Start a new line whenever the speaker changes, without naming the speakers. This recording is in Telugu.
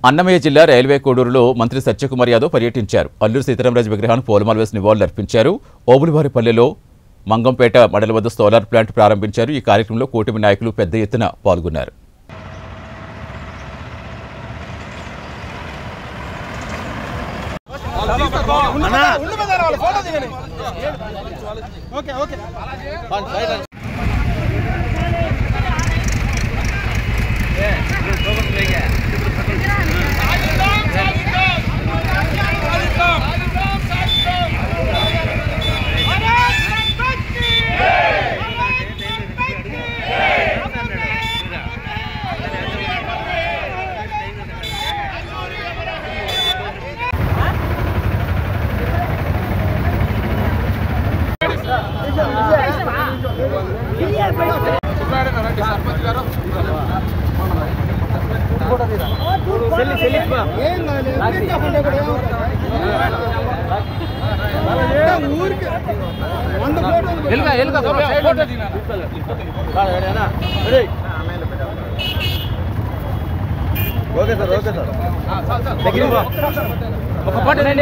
అన్నమయ్య జిల్లా రైల్వే కోడూరులో మంత్రి సత్యకుమార్ యాదవ్ పర్యటించారు. అల్లూరి సీతారామరాజు విగ్రహాన్ని పూలమాల వేసి నివాళులర్పించారు. ఓబులవారిపల్లెలో మంగంపేట మండలం వద్ద సోలార్ ప్లాంట్ ప్రారంభించారు. ఈ కార్యక్రమంలో కూటమి నాయకులు పెద్ద ఎత్తున పాల్గొన్నారు.
Okay sir